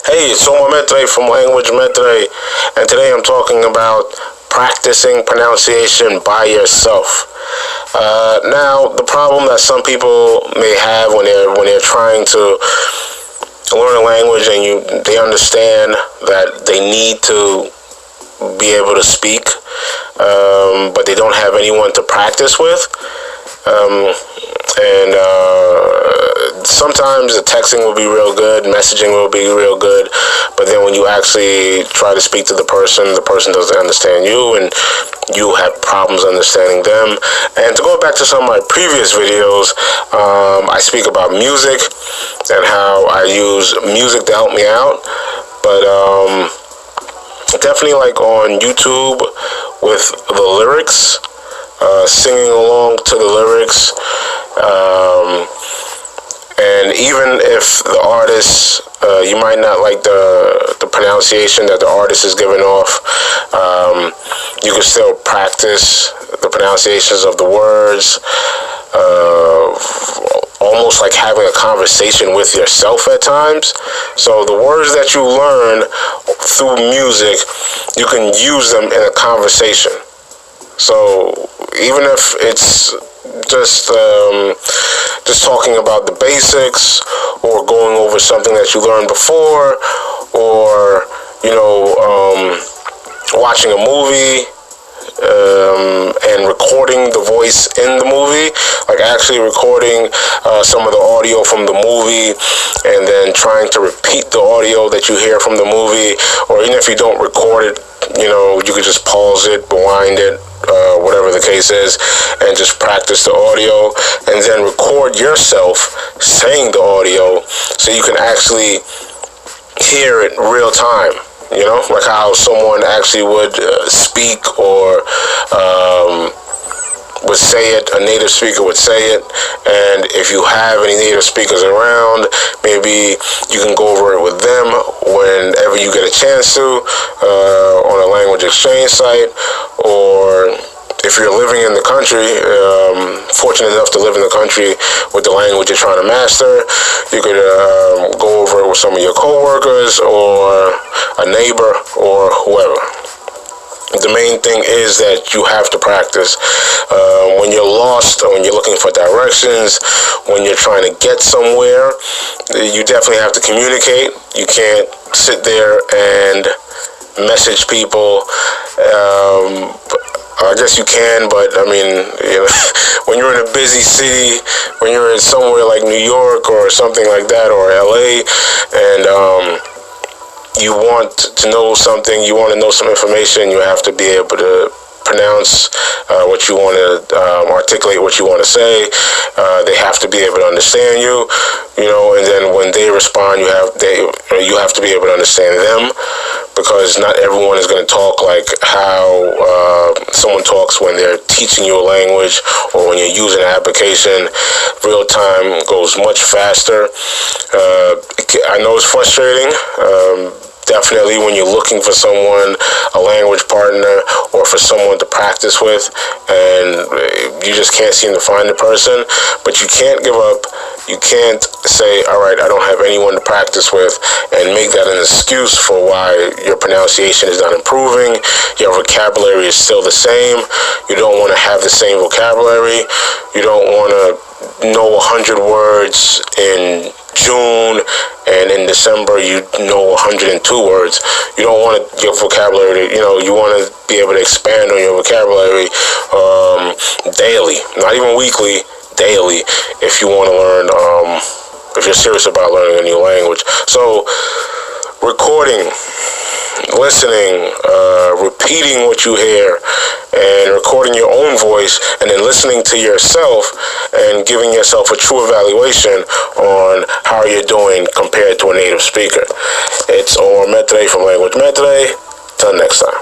Hey, it's Maitre from Language Maitre, and today I'm talking about practicing pronunciation by yourself. Now, the problem that some people may have when they're trying to learn a language and they understand that they need to be able to speak, but they don't have anyone to practice with. Sometimes the texting will be real good, messaging will be real good, but then when you actually try to speak to the person doesn't understand you, and you have problems understanding them. And to go back to some of my previous videos, I speak about music and how I use music to help me out, but definitely like on YouTube with the lyrics, singing along to the lyrics, and even if the artist, you might not like the pronunciation that the artist is giving off, you can still practice the pronunciations of the words, almost like having a conversation with yourself at times. So the words that you learn through music, you can use them in a conversation. So even if it's just talking about the basics, or going over something that you learned before, or watching a movie and recording the voice in the movie, like actually recording some of the audio from the movie and then trying to repeat the audio that you hear from the movie, or even if you don't record it, you could just pause it, rewind it, whatever the case is, and just practice the audio, and then record yourself saying the audio so you can actually hear it real time, like how someone actually would speak, or would say it, a native speaker would say it. And if you have any native speakers around, maybe you can go over it with them whenever you get a chance to, on a language exchange site, or if you're living in the country, fortunate enough to live in the country with the language you're trying to master, you could go over it with some of your coworkers or a neighbor or whoever. The main thing is that you have to practice. When you're lost, or when you're looking for directions, when you're trying to get somewhere, you definitely have to communicate. You can't sit there and message people. I guess you can, but I mean, when you're in a busy city, when you're in somewhere like New York or something like that, or LA, and you want to know something, you want to know some information, you have to be able to pronounce what you want to, articulate what you want to say. They have to be able to understand you, and then when they respond, you have to be able to understand them, because not everyone is going to talk like how someone talks when they're teaching you a language, or when you're using an application. Real time goes much faster. I know it's frustrating. Definitely when you're looking for someone, a language partner, or for someone to practice with, and you just can't seem to find the person. But you can't give up. You can't say, all right, I don't have anyone to practice with, and make that an excuse for why your pronunciation is not improving. Your vocabulary is still the same. You don't want to have the same vocabulary. You don't want to know 100 words in June, and in December you know 102 words. You don't want your vocabulary, you want to be able to expand on your vocabulary daily, not even weekly, daily, if you want to learn, if you're serious about learning a new language. So recording, listening, repeating what you hear, and recording your own voice, and then listening to yourself and giving yourself a true evaluation on how you're doing compared to a native speaker. It's Maitre from Language Maitre. Till next time.